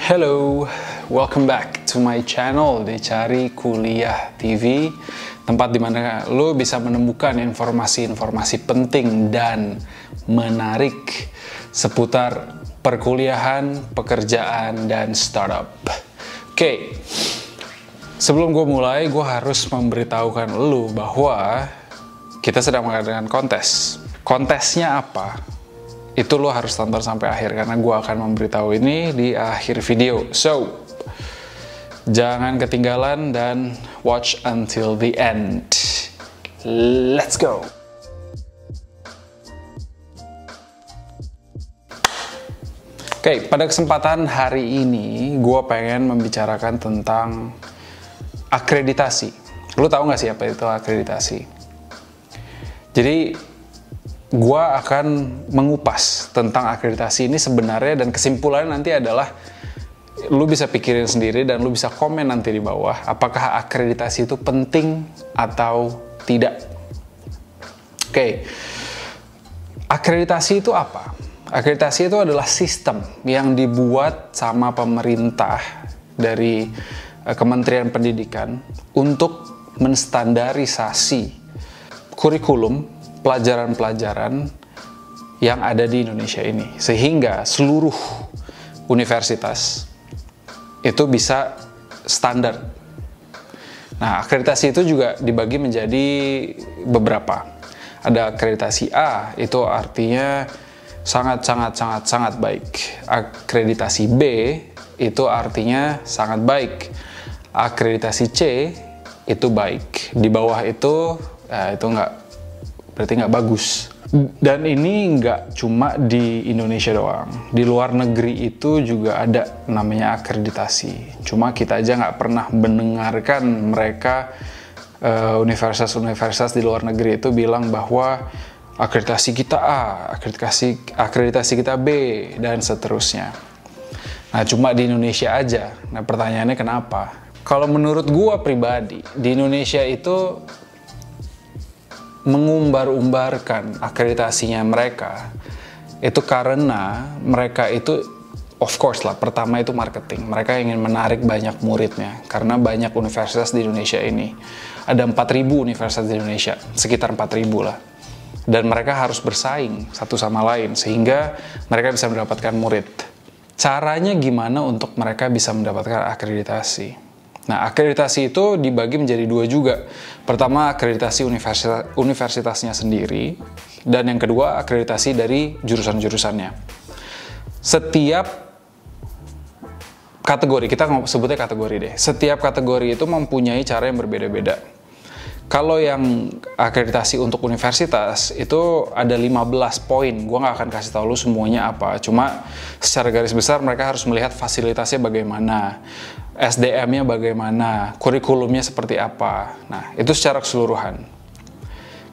Hello, welcome back to my channel Dicari Kuliah TV, tempat dimana lo bisa menemukan informasi-informasi penting dan menarik seputar perkuliahan, pekerjaan, dan startup. Oke, sebelum gue mulai, gue harus memberitahukan lo bahwa kita sedang mengadakan kontes. Kontesnya apa? Itu lo harus tonton sampai akhir karena gue akan memberitahu ini di akhir video. So, jangan ketinggalan dan watch until the end. Let's go! Oke, pada kesempatan hari ini gue pengen membicarakan tentang akreditasi. Lo tahu nggak sih apa itu akreditasi? Jadi, gua akan mengupas tentang akreditasi ini sebenarnya, dan kesimpulannya nanti adalah lu bisa pikirin sendiri dan lu bisa komen nanti di bawah apakah akreditasi itu penting atau tidak. Oke. Akreditasi itu apa? Akreditasi itu adalah sistem yang dibuat sama pemerintah dari Kementerian Pendidikan untuk menstandarisasi kurikulum pelajaran-pelajaran yang ada di Indonesia ini, sehingga seluruh universitas itu bisa standar. Nah, akreditasi itu juga dibagi menjadi beberapa. Ada akreditasi A, itu artinya sangat baik. Akreditasi B, itu artinya sangat baik. Akreditasi C, itu baik. Di bawah itu, itu berarti nggak bagus. Dan ini nggak cuma di Indonesia doang. Di luar negeri itu juga ada namanya akreditasi. Cuma kita aja nggak pernah mendengarkan mereka, universitas-universitas di luar negeri itu bilang bahwa akreditasi kita A, akreditasi kita B, dan seterusnya. Nah, cuma di Indonesia aja. Nah, pertanyaannya kenapa? Kalau menurut gua pribadi, di Indonesia itu mengumbar-umbarkan akreditasinya mereka itu karena mereka itu, of course lah, pertama itu marketing. Mereka ingin menarik banyak muridnya karena banyak universitas di Indonesia ini. Ada 4.000 universitas di Indonesia, sekitar 4.000 lah. Dan mereka harus bersaing satu sama lain sehingga mereka bisa mendapatkan murid. Caranya gimana untuk mereka bisa mendapatkan akreditasi? Nah, akreditasi itu dibagi menjadi dua juga. Pertama, akreditasi universitasnya sendiri, dan yang kedua, akreditasi dari jurusan-jurusannya. Setiap kategori, kita sebutnya kategori deh. Setiap kategori itu mempunyai cara yang berbeda-beda. Kalau yang akreditasi untuk universitas itu ada 15 poin. Gua nggak akan kasih tahu lu semuanya apa. Cuma secara garis besar mereka harus melihat fasilitasnya bagaimana, SDM-nya bagaimana, kurikulumnya seperti apa. Nah, itu secara keseluruhan.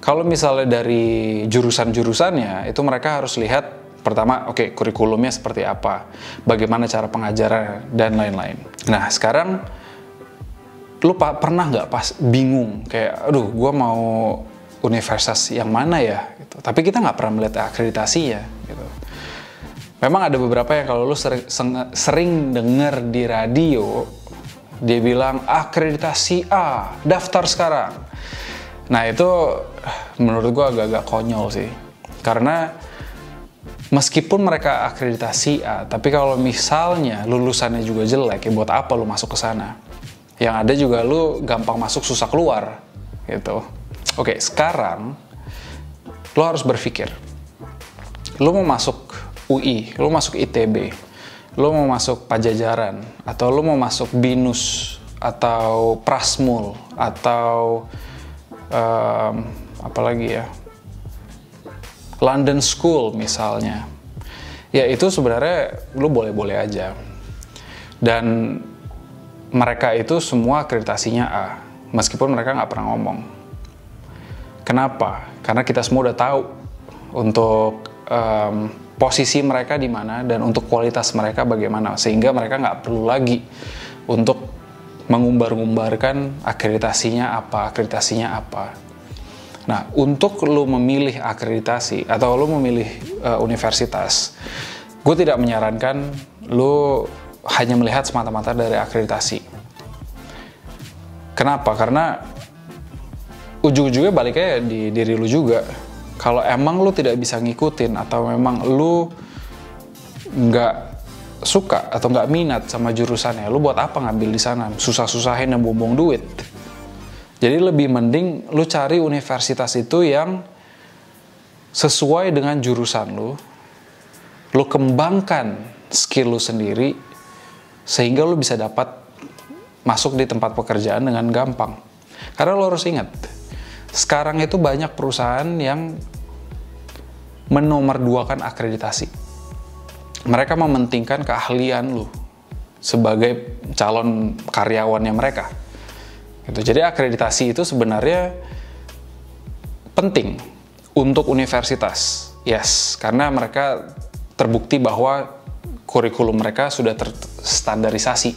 Kalau misalnya dari jurusan-jurusannya, itu mereka harus lihat pertama, oke, kurikulumnya seperti apa, bagaimana cara pengajaran, dan lain-lain. Nah, sekarang lu pernah nggak pas bingung kayak, aduh, gue mau universitas yang mana ya? Gitu. Tapi kita nggak pernah melihat akreditasinya. Gitu. Memang ada beberapa yang kalau lu sering denger di radio, dia bilang akreditasi A, daftar sekarang. Nah, itu menurut gue agak-agak konyol sih. Karena meskipun mereka akreditasi A, tapi kalau misalnya lulusannya juga jelek, ya buat apa lu masuk ke sana? Yang ada juga lu gampang masuk susah keluar gitu. Oke, sekarang lu harus berpikir. Lu mau masuk UI, lu masuk ITB, lu mau masuk Pajajaran, atau lu mau masuk BINUS, atau Prasmul, atau apalagi ya, London School misalnya. Ya itu sebenarnya lu boleh-boleh aja. Dan mereka itu semua akreditasinya A, meskipun mereka nggak pernah ngomong. Kenapa? Karena kita semua udah tahu untuk posisi mereka di mana dan untuk kualitas mereka bagaimana, sehingga mereka nggak perlu lagi untuk mengumbar-ngumbarkan akreditasinya apa. Nah, untuk lo memilih akreditasi atau lo memilih universitas, gue tidak menyarankan lo hanya melihat semata-mata dari akreditasi. Kenapa? Karena ujung-ujungnya baliknya di diri lu juga. Kalau emang lu tidak bisa ngikutin atau memang lu nggak suka atau nggak minat sama jurusannya, lu buat apa ngambil di sana? Susah-susahin dan buang-buang duit. Jadi lebih mending lu cari universitas itu yang sesuai dengan jurusan lu kembangkan skill lu sendiri, sehingga lu bisa dapat masuk di tempat pekerjaan dengan gampang. Karena lo harus ingat, sekarang itu banyak perusahaan yang menomorduakan akreditasi. Mereka mementingkan keahlian lu sebagai calon karyawannya mereka. Gitu. Jadi akreditasi itu sebenarnya penting untuk universitas. Yes, karena mereka terbukti bahwa kurikulum mereka sudah terstandarisasi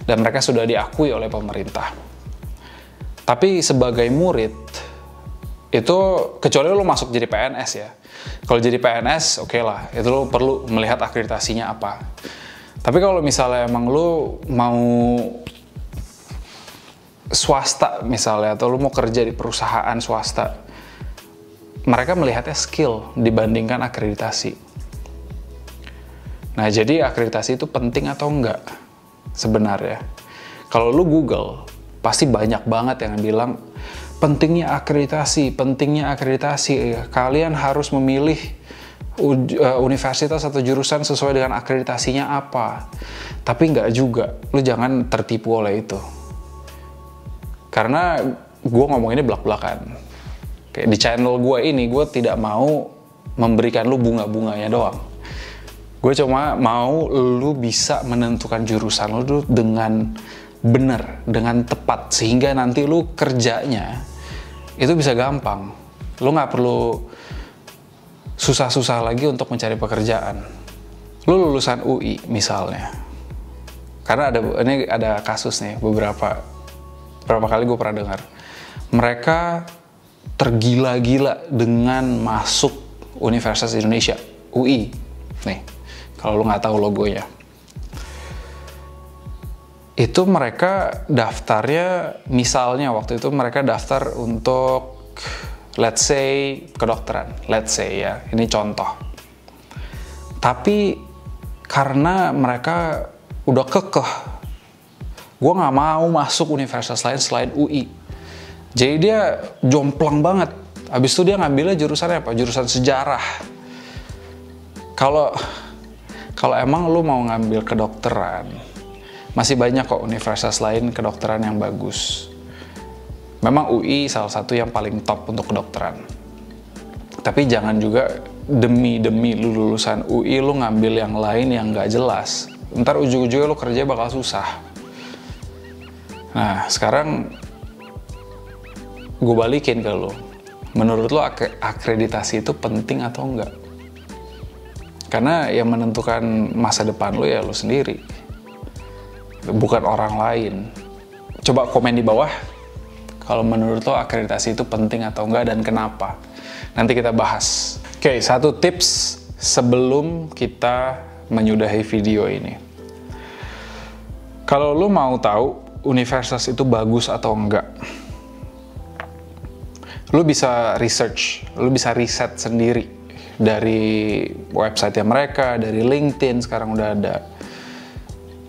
dan mereka sudah diakui oleh pemerintah. Tapi sebagai murid, itu kecuali lo masuk jadi PNS ya. Kalau jadi PNS, oke lah, itu lo perlu melihat akreditasinya apa. Tapi kalau misalnya emang lo mau swasta misalnya, atau lo mau kerja di perusahaan swasta, mereka melihatnya skill dibandingkan akreditasi. Nah, jadi akreditasi itu penting atau enggak? Sebenarnya, kalau lu Google, pasti banyak banget yang bilang pentingnya akreditasi, kalian harus memilih universitas atau jurusan sesuai dengan akreditasinya apa. Tapi nggak juga, lu jangan tertipu oleh itu. Karena gue ngomong ini belak-belakan. Kayak di channel gue ini, gue tidak mau memberikan lu bunga-bunganya doang. Gue cuma mau lu bisa menentukan jurusan lu dengan benar, dengan tepat, sehingga nanti lu kerjanya itu bisa gampang. Lu nggak perlu susah-susah lagi untuk mencari pekerjaan. Lu lulusan UI misalnya, karena ini ada kasus nih, beberapa kali gue pernah dengar, mereka tergila-gila dengan masuk Universitas Indonesia, UI nih. Kalau lu nggak tahu logonya, itu mereka daftarnya, misalnya waktu itu mereka daftar untuk, let's say, kedokteran, let's say ya, ini contoh. Tapi karena mereka udah kekeh, gue nggak mau masuk universitas lain selain UI, jadi dia jomplang banget. Habis itu dia ngambilnya jurusannya apa? Jurusan sejarah. Kalau emang lu mau ngambil kedokteran, masih banyak kok universitas lain kedokteran yang bagus. Memang UI salah satu yang paling top untuk kedokteran. Tapi jangan juga demi lu lulusan UI lu ngambil yang lain yang nggak jelas. Ntar ujung-ujungnya lu kerja bakal susah. Nah, sekarang gue balikin ke lu. Menurut lu akreditasi itu penting atau enggak? Karena yang menentukan masa depan lu ya lu sendiri, bukan orang lain. Coba komen di bawah kalau menurut lo akreditasi itu penting atau enggak dan kenapa. Nanti kita bahas. Oke, satu tips sebelum kita menyudahi video ini. Kalau lo mau tahu universitas itu bagus atau enggak, lo bisa research, lo bisa riset sendiri. Dari website mereka, dari LinkedIn sekarang udah ada.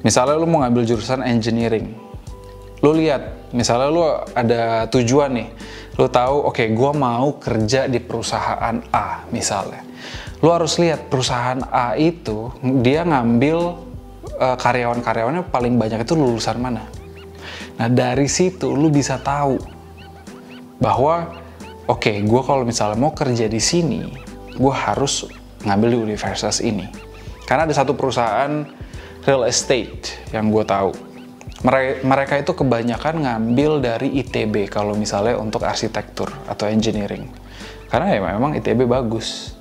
Misalnya lu mau ngambil jurusan engineering, lu lihat, misalnya lu ada tujuan nih, lu tahu, oke, gua mau kerja di perusahaan A misalnya. Lu harus lihat perusahaan A itu dia ngambil karyawan-karyawannya paling banyak itu lulusan mana. Nah, dari situ lu bisa tahu bahwa oke, gua kalau misalnya mau kerja di sini, gue harus ngambil di universitas ini. Karena ada satu perusahaan real estate yang gue tahu, mereka itu kebanyakan ngambil dari ITB kalau misalnya untuk arsitektur atau engineering. Karena ya memang ITB bagus.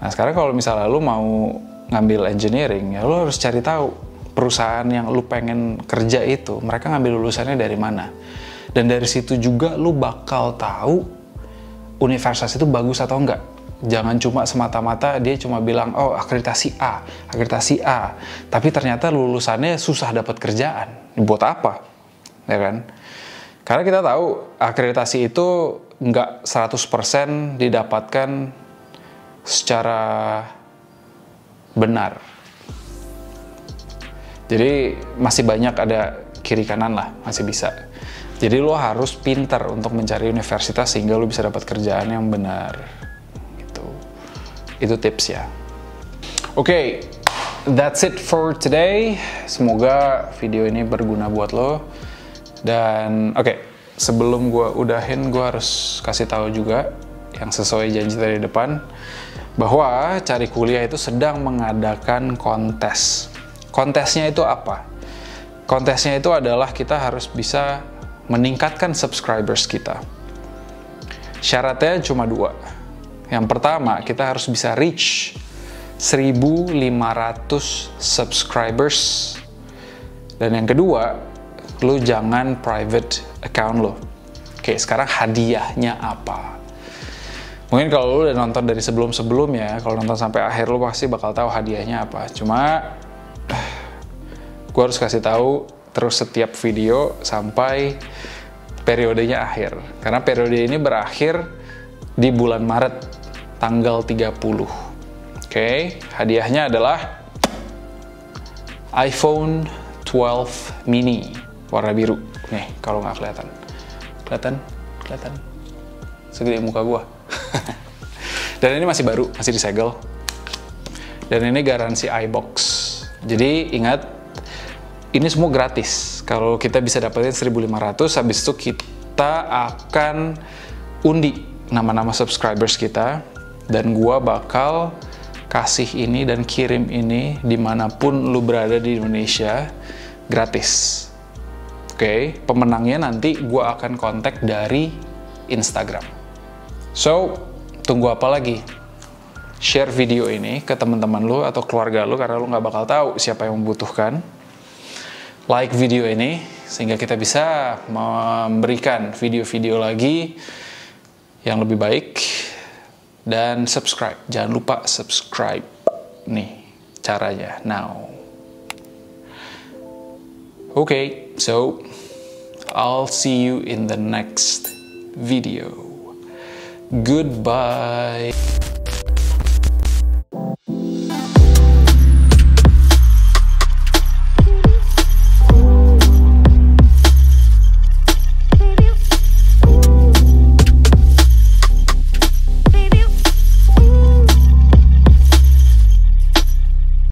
Nah, sekarang kalau misalnya lu mau ngambil engineering, ya lu harus cari tahu perusahaan yang lu pengen kerja itu, mereka ngambil lulusannya dari mana. Dan dari situ juga lu bakal tahu universitas itu bagus atau enggak. Jangan cuma semata-mata dia cuma bilang, oh akreditasi A, tapi ternyata lulusannya susah dapat kerjaan. Buat apa? Ya kan? Karena kita tahu akreditasi itu nggak 100% didapatkan secara benar. Jadi masih banyak ada kiri kanan lah, masih bisa. Jadi lo harus pintar untuk mencari universitas sehingga lo bisa dapat kerjaan yang benar. Gitu. Itu tips ya. Oke, that's it for today. Semoga video ini berguna buat lo. Dan oke, sebelum gue udahin, gue harus kasih tahu juga yang sesuai janji dari depan, bahwa Cari Kuliah itu sedang mengadakan kontes. Kontesnya itu apa? Kontesnya itu adalah kita harus bisa meningkatkan subscribers kita. Syaratnya cuma 2. Yang pertama, kita harus bisa reach 1.500 subscribers. Dan yang kedua, lu jangan private account lo. Oke, sekarang hadiahnya apa? Mungkin kalau lu udah nonton dari sebelum-sebelumnya, kalau nonton sampai akhir lu pasti bakal tahu hadiahnya apa. Cuma gue harus kasih tahu terus setiap video sampai periodenya akhir. Karena periode ini berakhir di bulan Maret, tanggal 30. Oke, hadiahnya adalah iPhone 12 mini warna biru. Nih, kalau nggak kelihatan. Kelihatan. Segede muka gua. Dan ini masih baru, masih disegel. Dan ini garansi iBox. Jadi ingat, ini semua gratis. Kalau kita bisa dapetin 1.500, habis itu kita akan undi nama-nama subscribers kita. Dan gua bakal kasih ini dan kirim ini dimanapun lu berada di Indonesia, gratis. Oke, pemenangnya nanti gua akan kontak dari Instagram. So, tunggu apa lagi? Share video ini ke teman-teman lu atau keluarga lu, karena lu nggak bakal tahu siapa yang membutuhkan. Like video ini sehingga kita bisa memberikan video-video lagi yang lebih baik. Dan subscribe, jangan lupa subscribe. Nih caranya, now. Okay, so I'll see you in the next video. Goodbye.